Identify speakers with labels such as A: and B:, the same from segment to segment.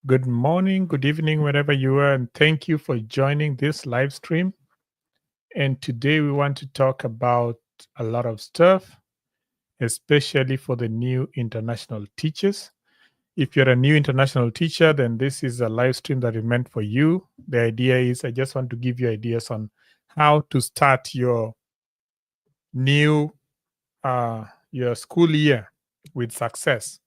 A: Good morning, good evening, wherever you are, and thank you for joining this live stream. And today we want to talk about a lot of stuff, especially for the new international teachers. If you're a new international teacher, then this is a live stream that is meant for you. The idea is I just want to give you ideas on how to start new your school year with success.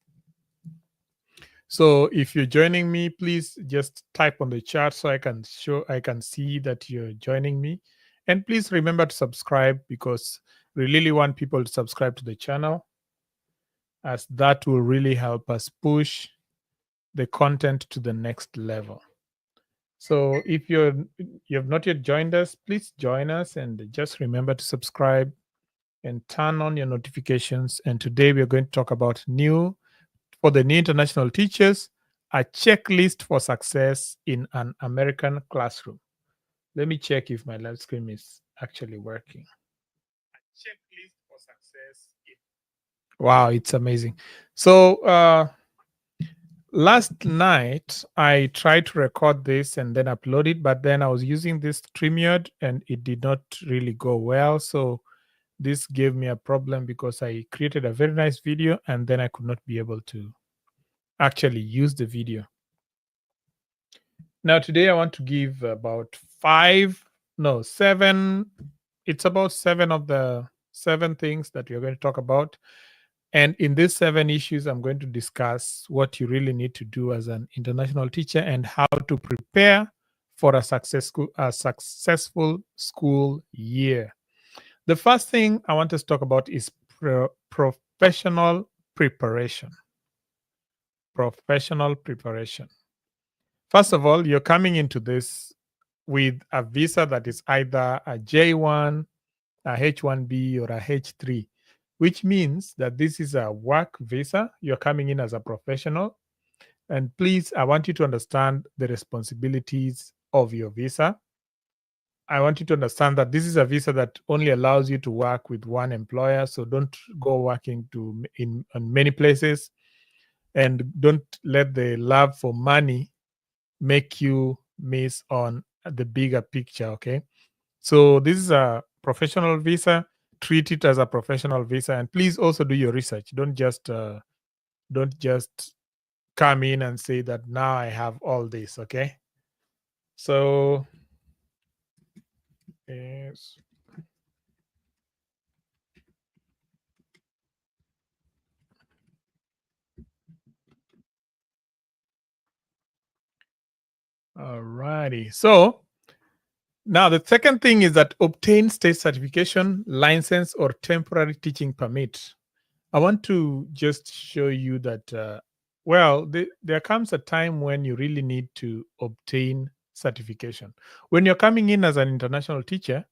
A: So if you're joining me, please just type on the chat so I can see that you're joining me. And please remember to subscribe because we really want people to subscribe to the channel as that will really help us push the content to the next level. So if you have not yet joined us, please join us and just remember to subscribe and turn on your notifications. And today we are going to talk about for the new international teachers, a checklist for success in an American classroom. Let me check if my live stream is actually working. A checklist for success. Wow, it's amazing. So, last night I tried to record this and then upload it, but then I was using this StreamYard and it did not really go well. So, this gave me a problem because I created a very nice video and then I could not be able to actually use the video. Now, today I want to give about seven. It's about seven of the seven things that we're going to talk about. And in these seven issues, I'm going to discuss what you really need to do as an international teacher and how to prepare for a successful school year. The first thing I want us to talk about is professional preparation. Professional preparation. First of all, you're coming into this with a visa that is either a J1, a H1B, or a H3, which means that this is a work visa. You're coming in as a professional. And please, I want you to understand the responsibilities of your visa. I want you to understand that this is a visa that only allows you to work with one employer. So don't go working in many places, and don't let the love for money make you miss on the bigger picture. Okay, so this is a professional visa. Treat it as a professional visa, and please also do your research. Don't just come in and say that now I have all this. Okay, so yes. Alrighty. So now the second thing is that obtain state certification, license, or temporary teaching permit. I want to just show you that, there comes a time when you really need to obtain certification. When you're coming in as an international teacher,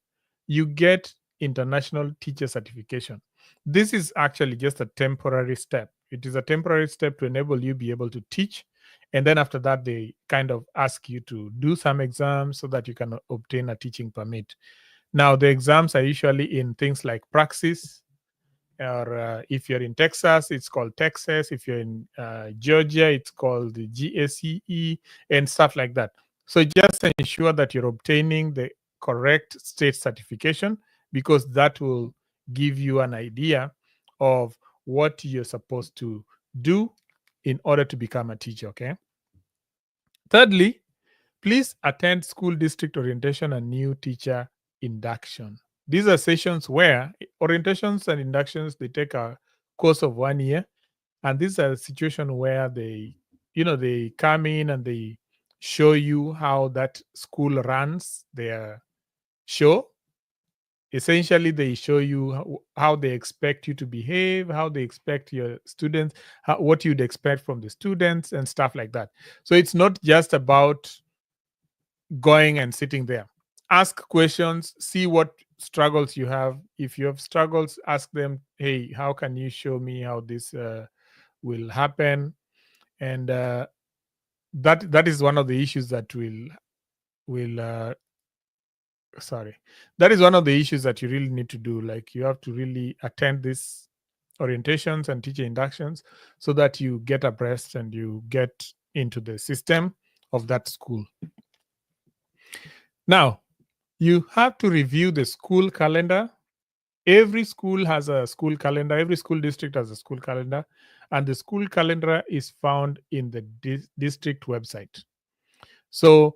A: you get international teacher certification. This is actually just a temporary step. It is a temporary step to enable you be able to teach. And then after that, they kind of ask you to do some exams so that you can obtain a teaching permit. Now, the exams are usually in things like praxis, or if you're in Texas, it's called Texas. If you're in Georgia, it's called the GSEE and stuff like that. So just ensure that you're obtaining the correct state certification, because that will give you an idea of what you're supposed to do in order to become a teacher. Okay. Thirdly, please attend school district orientation and new teacher induction. These are sessions where orientations and inductions, they take a course of 1 year, and these are a situation where they come in and they show you how that school runs their show. Essentially, they show you how they expect you to behave, how they expect your students, what you'd expect from the students, and stuff like that. So it's not just about going and sitting there. Ask questions, see what struggles you have. If you have struggles, ask them, hey, how can you show me how this will happen? And that is one of the issues that will sorry that is one of the issues that you really need to do. Like, you have to really attend these orientations and teacher inductions so that you get abreast and you get into the system of that school. Now, you have to review the school calendar. Every school has a school calendar. Every school district has a school calendar. And the school calendar is found in the district website. So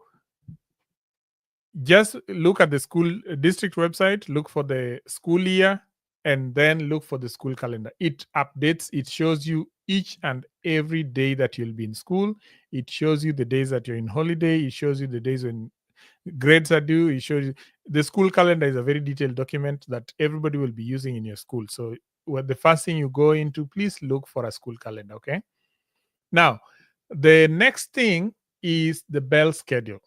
A: just look at the school district website, look for the school year, and then look for the school calendar. It updates, it shows you each and every day that you'll be in school. It shows you the days that you're in holiday. It shows you the days when grades are due. It shows you the school calendar is a very detailed document that everybody will be using in your school. So the first thing you go into, please look for a school calendar. Okay. Now, the next thing is the bell schedule.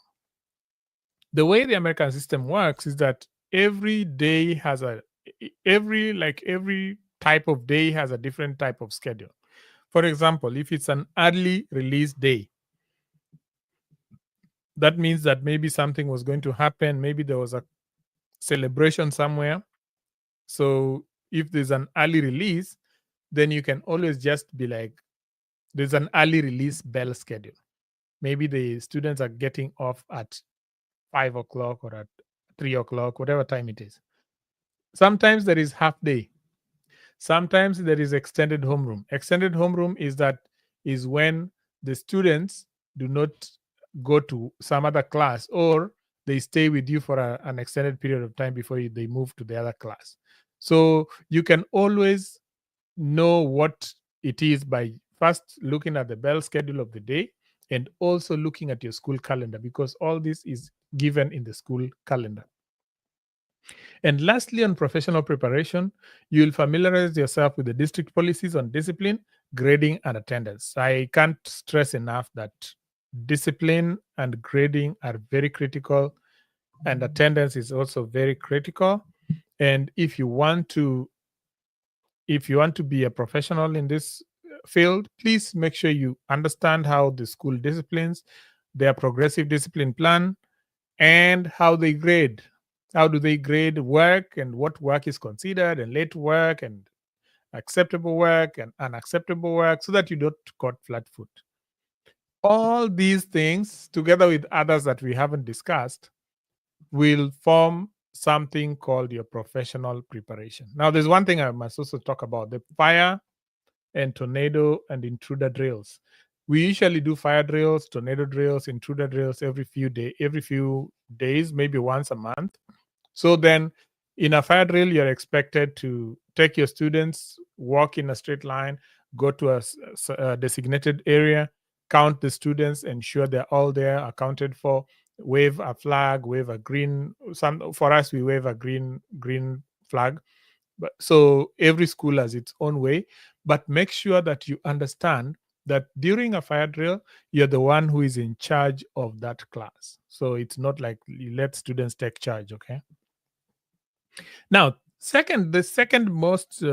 A: The way the American system works is that every day has every type of day has a different type of schedule. For example, if it's an early release day, that means that maybe something was going to happen. Maybe there was a celebration somewhere. So if there's an early release, then you can always just be like, there's an early release bell schedule. Maybe the students are getting off at 5 o'clock or at 3 o'clock, whatever time it is. Sometimes there is half day. Sometimes there is extended homeroom. Extended homeroom is when the students do not go to some other class, or they stay with you for an extended period of time before they move to the other class. So you can always know what it is by first looking at the bell schedule of the day and also looking at your school calendar, because all this is given in the school calendar. And lastly, on professional preparation, you'll familiarize yourself with the district policies on discipline, grading, and attendance. I can't stress enough that discipline and grading are very critical, and attendance is also very critical. And if you want to be a professional in this field, please make sure you understand how the school disciplines, their progressive discipline plan, and how they grade. How do they grade work, and what work is considered, and late work, and acceptable work, and unacceptable work, so that you don't got flat foot. All these things, together with others that we haven't discussed, will form something called your professional preparation. Now, there's one thing I must also talk about: the fire and tornado and intruder drills. We usually do fire drills, tornado drills, intruder drills every few days, maybe once a month. So then in a fire drill, you're expected to take your students, walk in a straight line, go to a designated area, count the students, ensure they're all there, accounted for, wave a flag, wave a green. For us, we wave a green flag. But so every school has its own way, but make sure that you understand that during a fire drill, you're the one who is in charge of that class. So it's not like you let students take charge, okay? Now, the second most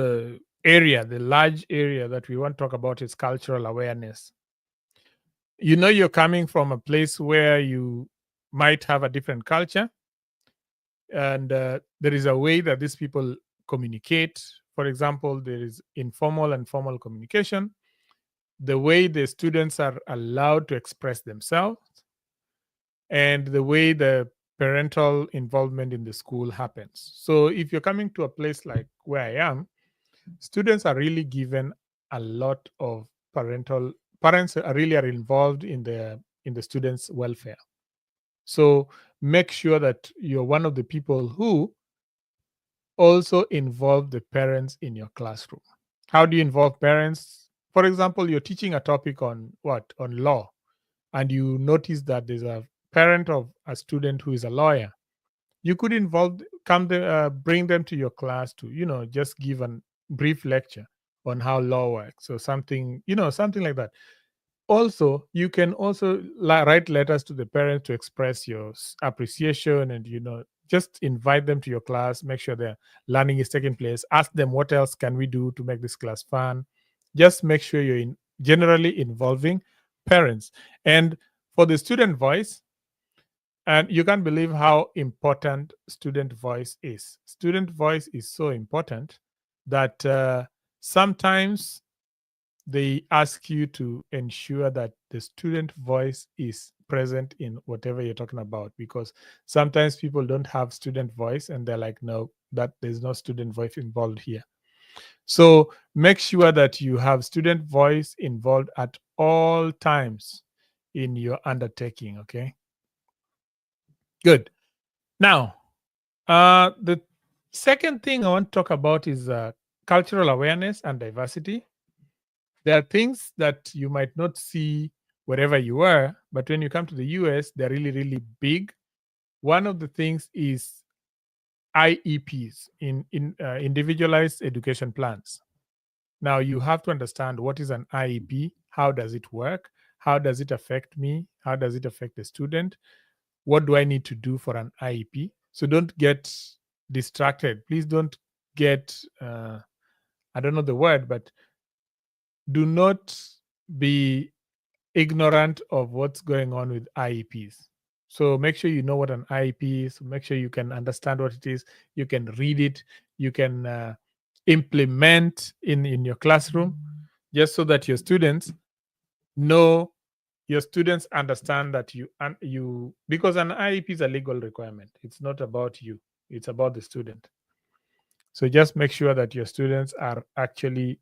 A: area, the large area that we want to talk about is cultural awareness. You know, you're coming from a place where you might have a different culture, and there is a way that these people communicate. For example, there is informal and formal communication, the way the students are allowed to express themselves, and the way the parental involvement in the school happens. So if you're coming to a place like where I am, students are really given a lot of parents are really involved in the students' welfare. So make sure that you're one of the people who also involve the parents in your classroom. How do you involve parents? For example, you're teaching a topic on law, and you notice that there's a parent of a student who is a lawyer. You could bring them to your class to just give a brief lecture on how law works, or something like that. Also, you can also write letters to the parents to express your appreciation, and just invite them to your class, make sure their learning is taking place, ask them what else can we do to make this class fun. Just make sure you're generally involving parents. And for the student voice, and you can't believe how important student voice is. Student voice is so important that sometimes they ask you to ensure that the student voice is present in whatever you're talking about, because sometimes people don't have student voice and they're like, no, that there's no student voice involved here. So make sure that you have student voice involved at all times in your undertaking. Okay, good. Now, the second thing I want to talk about is cultural awareness and diversity. There are things that you might not see wherever you are, but when you come to the US, they're really, really big. One of the things is IEPs, in individualized education plans. Now you have to understand what is an IEP, how does it work, how does it affect me, how does it affect the student, what do I need to do for an IEP. So don't get distracted. Please don't get I don't know the word, but do not be ignorant of what's going on with IEPs. So make sure you know what an IEP is. Make sure you can understand what it is. You can read it. You can implement in your classroom, just so that your students know, your students understand that you, because an IEP is a legal requirement. It's not about you. It's about the student. So just make sure that your students are actually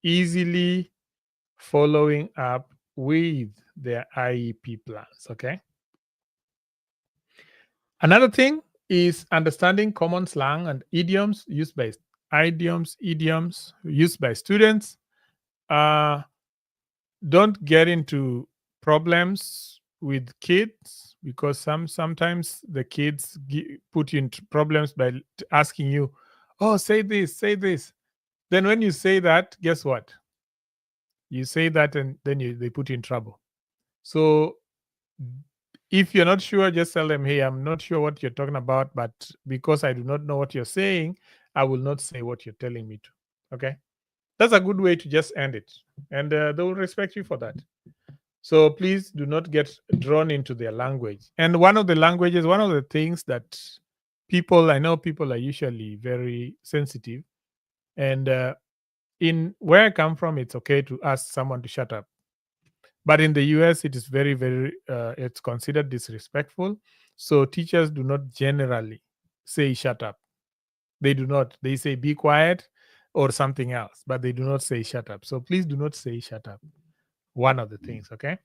A: easily following up with their IEP plans. Okay. Another thing is understanding common slang and idioms used by students. Uh, don't get into problems with kids, because sometimes the kids put you into problems by asking you, "Oh, say this, say this." Then when you say that, guess what? You say that, and then they put you in trouble. So if you're not sure, just tell them, "Hey, I'm not sure what you're talking about, but because I do not know what you're saying, I will not say what you're telling me to." Okay, that's a good way to just end it, and they will respect you for that. So please do not get drawn into their language. And one of the things that I know people are usually very sensitive, and in where I come from, it's okay to ask someone to shut up. But in the US, it is very, very, it's considered disrespectful. So teachers do not generally say shut up. They do not. They say be quiet or something else, but they do not say shut up. So please do not say shut up. One of the things, okay?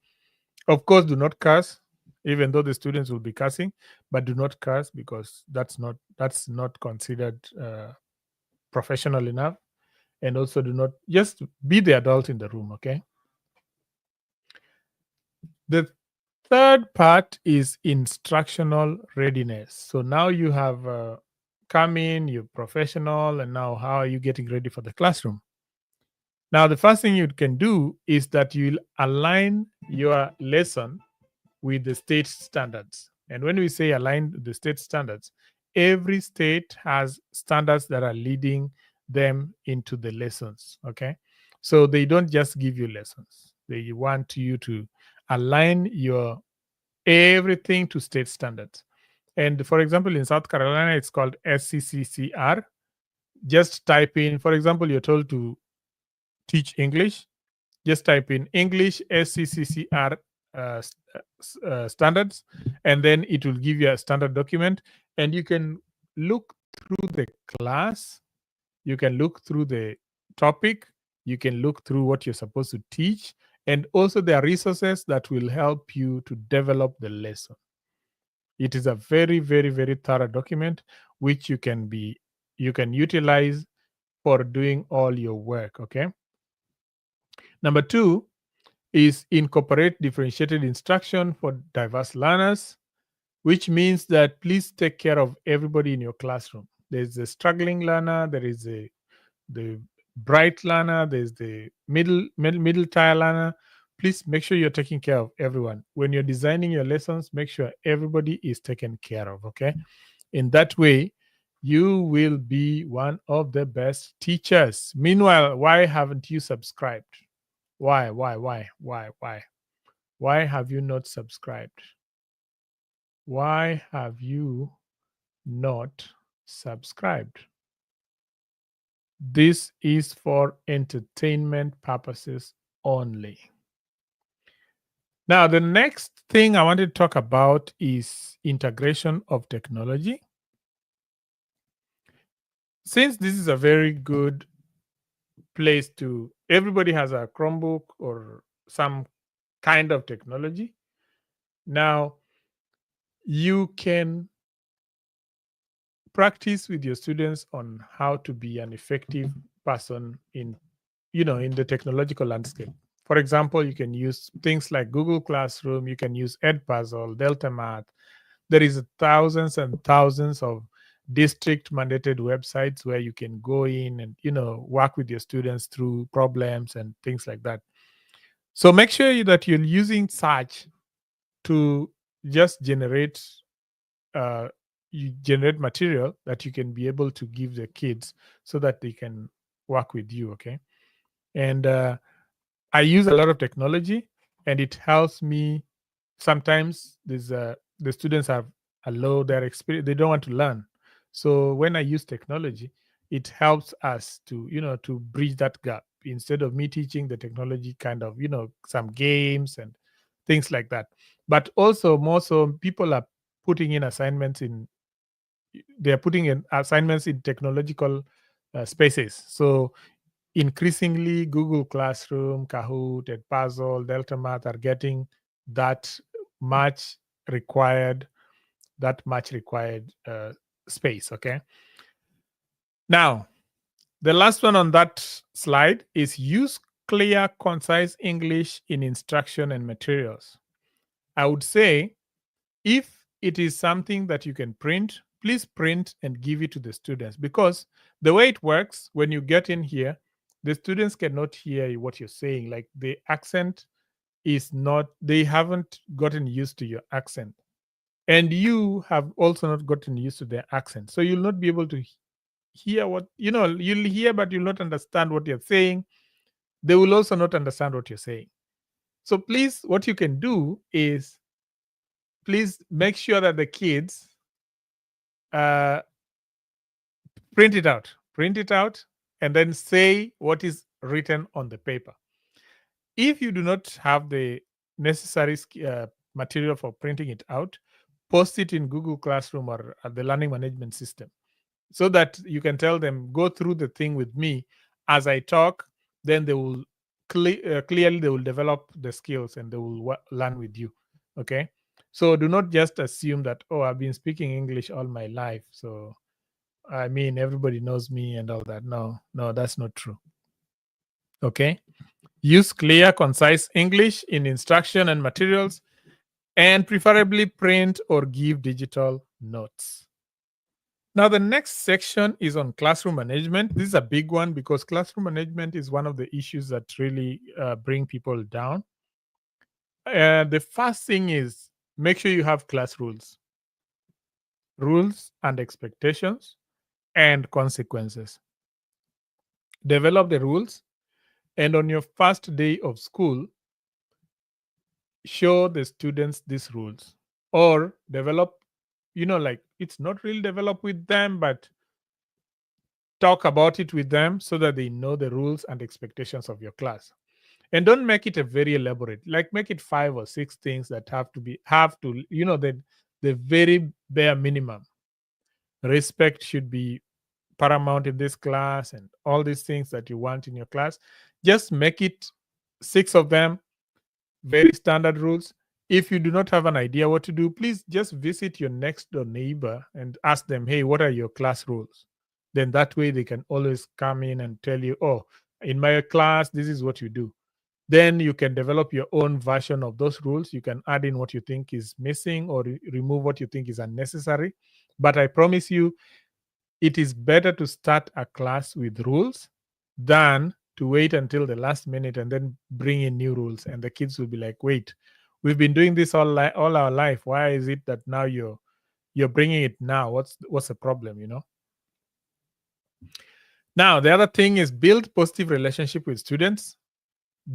A: Of course, do not curse, even though the students will be cursing, but do not curse, because that's not considered professional enough. And also, do not, just be the adult in the room, okay? The third part is instructional readiness. So now you have come in, you're professional, and now how are you getting ready for the classroom? Now, the first thing you can do is that you'll align your lesson with the state standards. And when we say align the state standards, every state has standards that are leading them into the lessons. Okay. So they don't just give you lessons, they want you to align your everything to state standards. And for example, in South Carolina, it's called SCCCR. Just type in, for example, you're told to teach English, just type in English SCCCR standards, and then it will give you a standard document. And you can look through the class, you can look through the topic, you can look through what you're supposed to teach, and also there are resources that will help you to develop the lesson. It is a very, very, very thorough document which you can utilize for doing all your work. Okay. Number two is incorporate differentiated instruction for diverse learners, which means that please take care of everybody in your classroom. There's a struggling learner, there is the bright learner, there's the middle tier learner. Please make sure you're taking care of everyone. When you're designing your lessons, make sure everybody is taken care of. Okay. In that way, you will be one of the best teachers. Meanwhile, why haven't you subscribed? Why? Why have you not subscribed? Why have you not subscribed? This is for entertainment purposes only. Now, the next thing I want to talk about is integration of technology. Since this is a very good place to, everybody has a Chromebook or some kind of technology. Now, you can practice with your students on how to be an effective person in, in the technological landscape. For example, you can use things like Google Classroom, you can use Edpuzzle, Delta Math. There is thousands and thousands of district mandated websites where you can go in and work with your students through problems and things like that. So make sure that you're using search to just uh, generate material that you can be able to give the kids so that they can work with you. Okay. And I use a lot of technology, and it helps me. Sometimes the students have a low their experience; they don't want to learn. So when I use technology, it helps us to to bridge that gap. Instead of me teaching the technology, kind of some games and things like that. But also more so, people are putting in assignments in they are putting in assignments in technological spaces. So increasingly, Google Classroom, Kahoot, Edpuzzle, Delta Math are getting that much required space. Okay. Now, the last one on that slide is use clear, concise English in instruction and materials. I would say if it is something that you can print, please print and give it to the students, because the way it works, when you get in here, the students cannot hear what you're saying. Like the accent is not, they haven't gotten used to your accent. And you have also not gotten used to their accent. So you'll not be able to hear what, you'll hear, but you'll not understand what you're saying. They will also not understand what you're saying. So please, what you can do is please make sure that the kids uh, print it out, and then say what is written on the paper. If you do not have the necessary material for printing it out, post it in Google Classroom or the learning management system, so that you can tell them, go through the thing with me as I talk. Then they will clearly they will develop the skills and they will learn with you. Okay. So do not just assume that, oh, I've been speaking English all my life, so I mean, everybody knows me and all that. No, no, that's not true. Okay. Use clear, concise English in instruction and materials, and preferably print or give digital notes. Now, the next section is on classroom management. This is a big one because classroom management is one of the issues that really bring people down. The first thing is make sure you have class rules and expectations and consequences. Develop the rules, and on your first day of school, show the students these rules, or develop, like it's not really develop with them, but talk about it with them so that they know the rules and expectations of your class. And don't make it a very elaborate, like make it 5 or 6 things that have to the very bare minimum. Respect should be paramount in this class, and all these things that you want in your class. Just make it 6 of them, very standard rules. If you do not have an idea what to do, please just visit your next door neighbor and ask them, hey, what are your class rules? Then that way they can always come in and tell you, oh, in my class, this is what you do. Then you can develop your own version of those rules. You can add in what you think is missing, or remove what you think is unnecessary. But I promise you, it is better to start a class with rules than to wait until the last minute and then bring in new rules, and the kids will be like, wait, we've been doing this all our life. Why is it that now you're bringing it now? What's the problem? Now, the other thing is build positive relationship with students.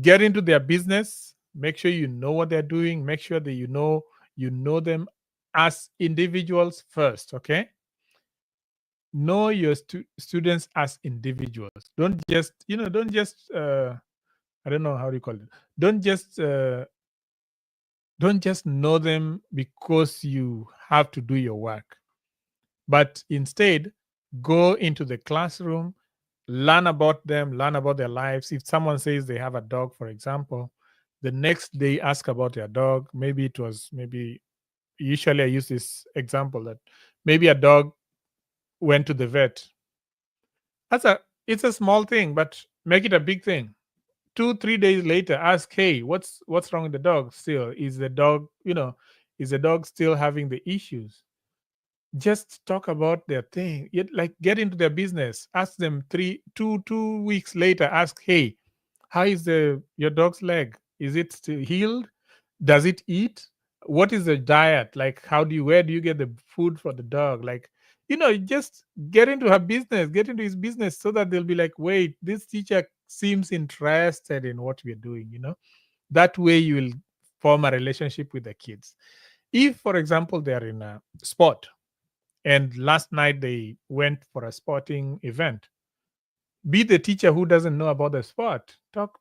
A: Get into their business. Make sure you know what they're doing. Make sure that you know them as individuals first. Okay. know your students as individuals. Don't just, don't just, I don't know how do you call it. Don't just, don't just know them because you have to do your work, but instead go into the classroom, learn about them, learn about their lives. If someone says they have a dog, for example, the next day ask about their dog. Maybe it was, maybe, usually I use this example that maybe a dog went to the vet. That's a It's a small thing, but make it a big thing. 2 3 days later, ask, hey, what's wrong with the dog? Still, is the dog, is the dog still having the issues? Just talk about their thing. Yet, like, get into their business. Ask them 2 weeks later. Ask, hey, how is the your dog's leg? Is it still healed? Does it eat? What is the diet? Like, where do you get the food for the dog? Like, just get into her business, get into his business, so that they'll be like, wait, this teacher seems interested in what we're doing. That way you will form a relationship with the kids. If, for example, they are in a sport and last night they went for a sporting event, be the teacher who doesn't know about the sport.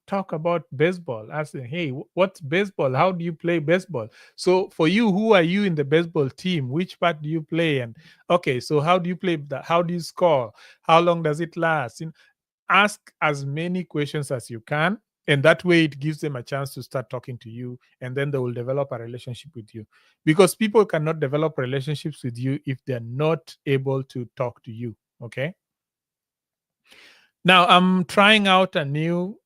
A: Talk about baseball. Ask them, hey, what's baseball? How do you play baseball? So for you, who are you in the baseball team? Which part do you play? And okay, so how do you play that? How do you score? How long does it last? Ask as many questions as you can, and that way it gives them a chance to start talking to you, and then they will develop a relationship with you, because people cannot develop relationships with you if they're not able to talk to you. Okay, now I'm trying out a new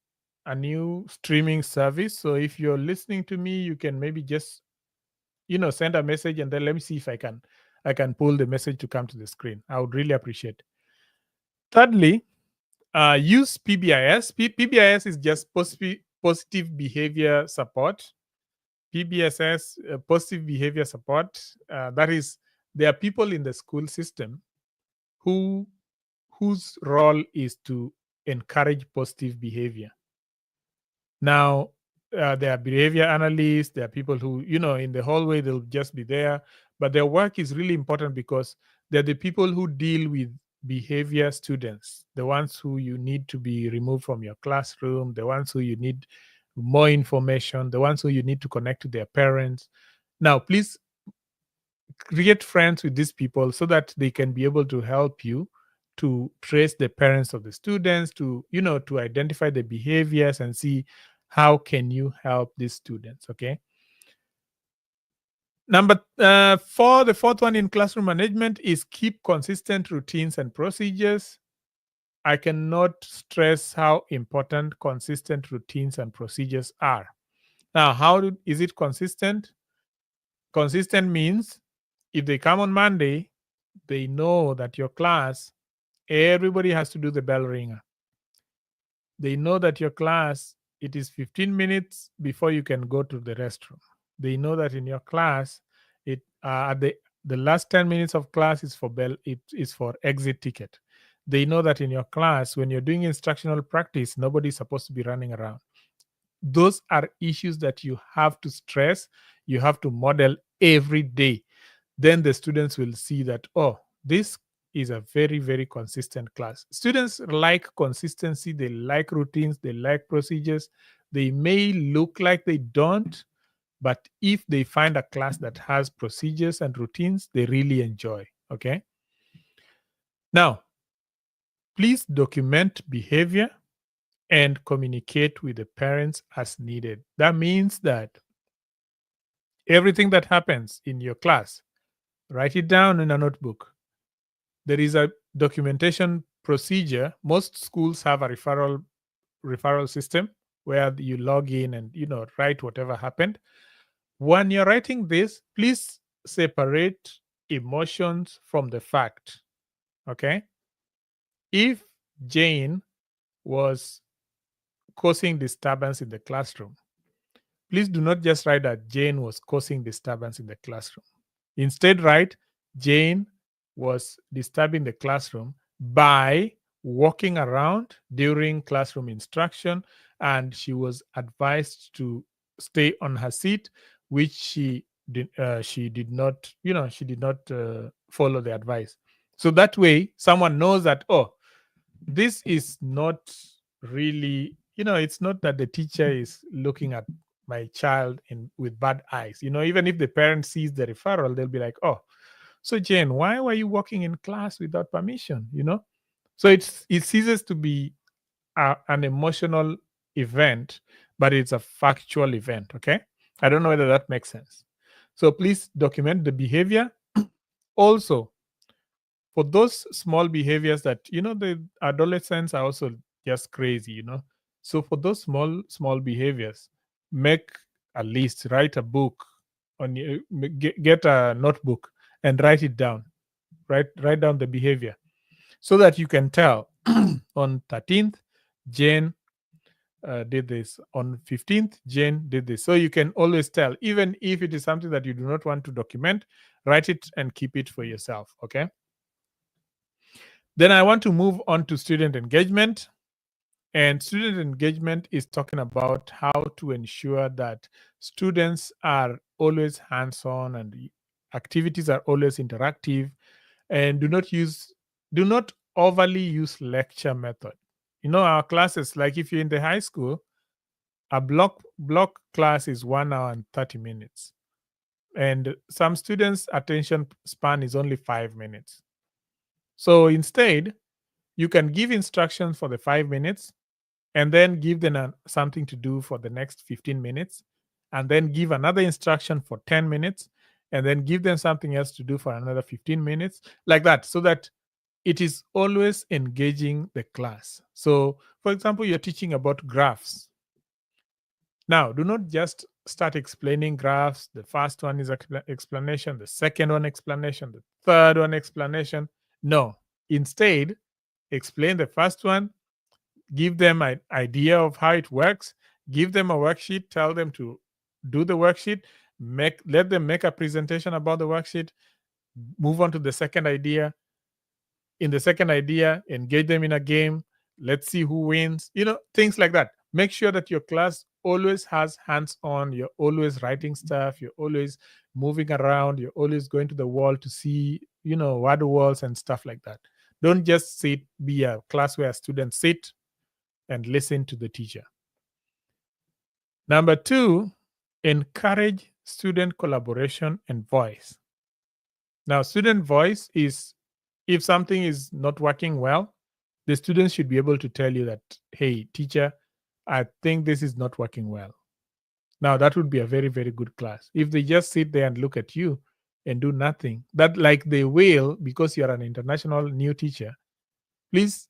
A: streaming service. So if you're listening to me, you can maybe just send a message, and then let me see if I can pull the message to come to the screen. I would really appreciate. Thirdly, use PBIS. PBIS is just positive behavior support. PBSS, positive behavior support. That is, there are people in the school system who whose role is to encourage positive behavior. Now, there are behavior analysts. There are people who, in the hallway, they'll just be there, but their work is really important because they're the people who deal with behavior students, the ones who you need to be removed from your classroom, the ones who you need more information, the ones who you need to connect to their parents. Now, please create friends with these people so that they can be able to help you to trace the parents of the students, to identify the behaviors and see how can you help these students. Okay, number four, the fourth one in classroom management is keep consistent routines and procedures. I cannot stress how important consistent routines and procedures are. Now, is it consistent? Consistent means if they come on Monday, they know that your class, everybody has to do the bell ringer. They know that your class, it is 15 minutes before you can go to the restroom. They know that in your class, it at the last 10 minutes of class is for bell, it is for exit ticket. They know that in your class, when you're doing instructional practice, nobody's supposed to be running around. Those are issues that you have to stress, you have to model every day. Then the students will see that, oh, this is a very, very consistent class. Students like consistency, they like routines, they like procedures. They may look like they don't, but if they find a class that has procedures and routines, they really enjoy. Okay. Now, please document behavior and communicate with the parents as needed. That means that everything that happens in your class, write it down in a notebook. There is a documentation procedure. Most schools have a referral system where you log in and write whatever happened. When you're writing this, please separate emotions from the fact. Okay? If Jane was causing disturbance in the classroom, please do not just write that Jane was causing disturbance in the classroom. Instead, write Jane was disturbing the classroom by walking around during classroom instruction, and she was advised to stay on her seat, which she did not follow the advice. So that way, someone knows that, oh, this is not really, it's not that the teacher is looking at my child with bad eyes. Even if the parent sees the referral, they'll be like, oh, so Jane, why were you walking in class without permission? So it ceases to be an emotional event, but it's a factual event. Okay. I don't know whether that makes sense. So please document the behavior. Also, for those small behaviors that, the adolescents are also just crazy. So for those small behaviors, make a list, write a book on you, get a notebook and write it down. Write down the behavior so that you can tell on 13th Jane did this, on 15th Jane did this. So you can always tell, even if it is something that you do not want to document, write it and keep it for yourself. Okay. Then I want to move on to student engagement. And student engagement is talking about how to ensure that students are always hands-on and the activities are always interactive, and do not overly use lecture method. Our classes, like if you're in the high school, a block class is 1 hour and 30 minutes. And some students' attention span is only 5 minutes. So instead, you can give instructions for the 5 minutes and then give them something to do for the next 15 minutes, and then give another instruction for 10 minutes, and then give them something else to do for another 15 minutes, like that, so that it is always engaging the class. So, for example, you're teaching about graphs. Now, do not just start explaining graphs. The first one is explanation, the second one explanation, the third one explanation. No, instead, explain the first one, give them an idea of how it works, give them a worksheet, tell them to do the worksheet, let them make a presentation about the worksheet, move on to the second idea. In the second idea, engage them in a game. Let's see who wins. Things like that. Make sure that your class always has hands on. You're always writing stuff. You're always moving around. You're always going to the wall to see, word walls and stuff like that. Don't just be a class where students sit and listen to the teacher. Number 2, encourage student collaboration and voice. Now, student voice is, if something is not working well, the students should be able to tell you that, hey, teacher, I think this is not working well. Now, that would be a very, very good class. If they just sit there and look at you and do nothing, that like they will, because you're an international new teacher, please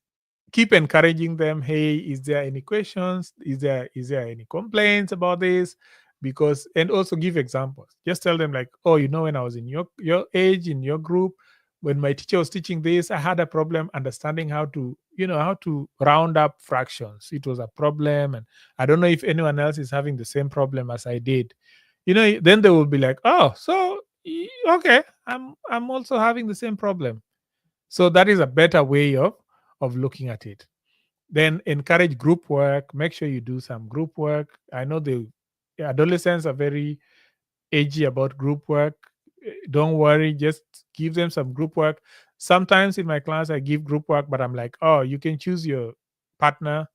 A: keep encouraging them. Hey, is there any questions? Is there any complaints about this? Because, and also give examples. Just tell them like, oh, when I was in your age, in your group, when my teacher was teaching this, I had a problem understanding how to round up fractions. It was a problem, and I don't know if anyone else is having the same problem as I did. Then they will be like, oh, so okay, I'm also having the same problem. So that is a better way of looking at it. Then encourage group work. Make sure you do some group work. I know the adolescents are very edgy about group work. Don't worry, just give them some group work. Sometimes in my class, I give group work, but I'm like, oh, you can choose your partner.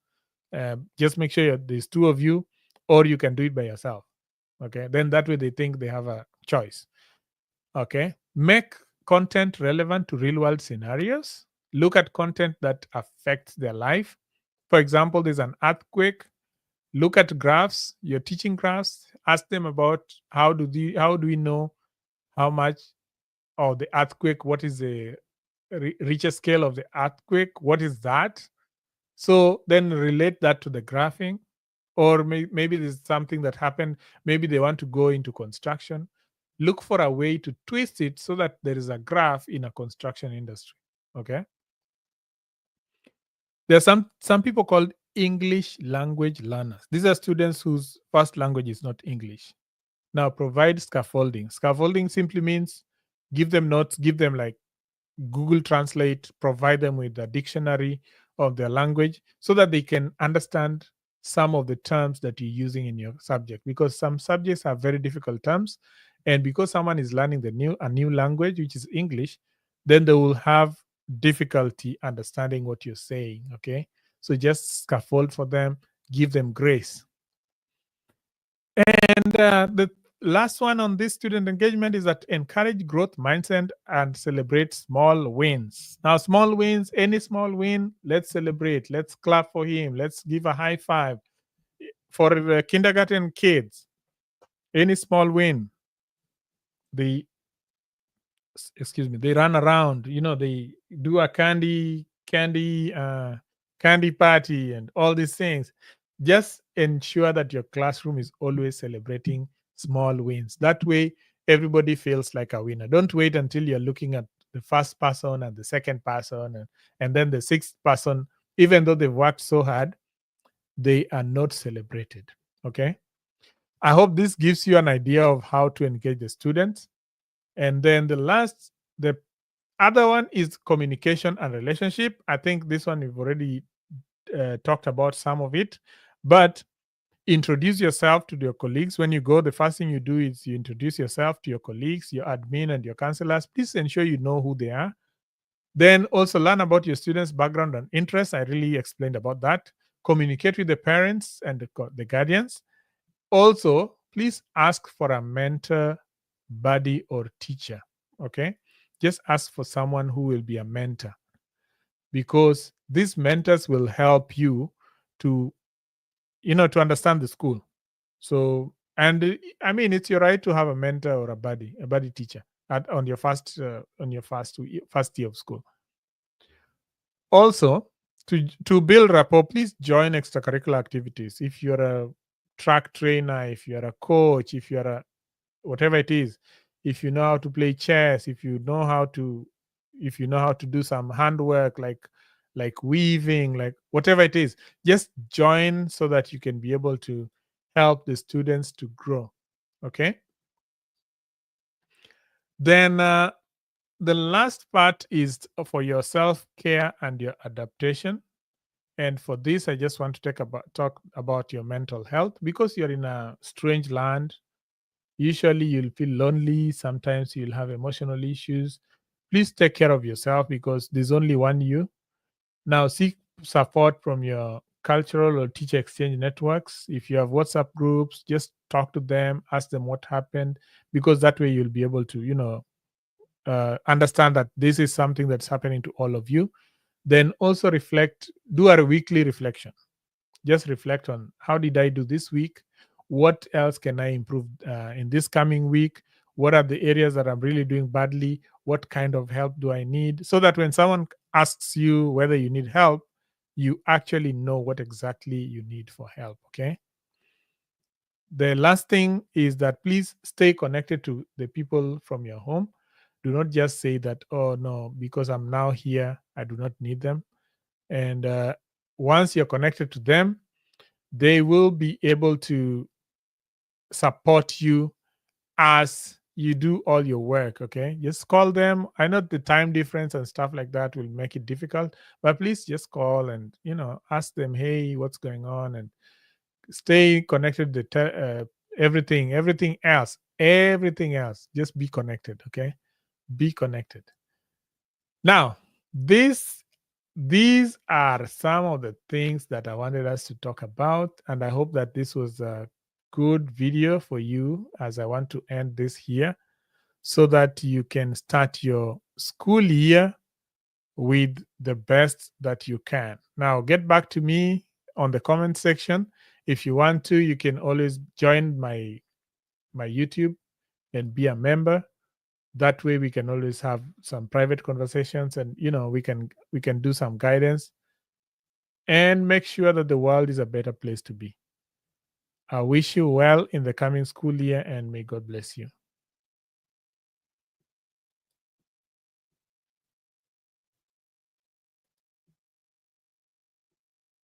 A: Just make sure there's 2 of you, or you can do it by yourself. Okay, then that way they think they have a choice. Okay, make content relevant to real world scenarios. Look at content that affects their life. For example, there's an earthquake. Look at graphs. You're teaching graphs. Ask them about how do we know how much of the earthquake, what is the Richter scale of the earthquake, what is that? So then relate that to the graphing. Or maybe there's something that happened. Maybe they want to go into construction. Look for a way to twist it so that there is a graph in a construction industry. Okay. There are some people called English language learners. These are students whose first language is not English. Now provide scaffolding. Scaffolding simply means give them notes, give them like Google Translate, provide them with a dictionary of their language so that they can understand some of the terms that you're using in your subject, because some subjects have very difficult terms. And because someone is learning a new language, which is English, then they will have difficulty understanding what you're saying. Okay, so just scaffold for them, give them grace. And the last one on this student engagement is that encourage growth mindset and celebrate small wins. Now, small wins, any small win, let's celebrate. Let's clap for him. Let's give a high five. For the kindergarten kids, any small win, they excuse me, they run around. They do a candy party and all these things. Just ensure that your classroom is always celebrating small wins. That way, everybody feels like a winner. Don't wait until you're looking at the first person and the second person and then the sixth person. Even though they've worked so hard, they are not celebrated. Okay. I hope this gives you an idea of how to engage the students. And then the other one is communication and relationship. I think this one we've already talked about some of it, but introduce yourself to your colleagues. When you go, the first thing you do is you introduce yourself to your colleagues, your admin, and your counselors. Please ensure you know who they are. Then also learn about your students' background and interests. I really explained about that. Communicate with the parents and the guardians. Also, please ask for a mentor, buddy, or teacher. Okay, just ask for someone who will be a mentor, because these mentors will help you to to understand the school. So, and I mean, it's your right to have a mentor or a buddy teacher on your first first year of school. Also, to build rapport, please join extracurricular activities. If you're a track trainer, if you're a coach, if you're a whatever it is, if you know how to play chess, if you know how to do some handwork like weaving, like whatever it is, just join so that you can be able to help the students to grow. Okay, then the last part is for your self-care and your adaptation. And for this, I just want to talk about your mental health, because you're in a strange land. Usually you'll feel lonely, sometimes you'll have emotional issues. Please take care of yourself, because there's only one you. Now seek support from your cultural or teacher exchange networks. If you have WhatsApp groups, just talk to them, ask them what happened, because that way you'll be able to, understand that this is something that's happening to all of you. Then also do a weekly reflection. Just reflect on, how did I do this week? What else can I improve in this coming week? What are the areas that I'm really doing badly? What kind of help do I need? So that when someone asks you whether you need help, you actually know what exactly you need for help. Okay. The last thing is that please stay connected to the people from your home. Do not just say that, oh no, because I'm now here, I do not need them. And once you're connected to them, they will be able to support you as you do all your work. Okay, just call them. I know the time difference and stuff like that will make it difficult, but please just call and ask them, hey, what's going on, and stay connected to everything else, just be connected. Okay, be connected. Now, these are some of the things that I wanted us to talk about, and I hope that this was a good video for you, as I want to end this here, so that you can start your school year with the best that you can. Now, get back to me on the comment section. If you want to, you can always join my YouTube and be a member. That way we can always have some private conversations, and we can do some guidance and make sure that the world is a better place to be. I wish you well in the coming school year, and may God bless you.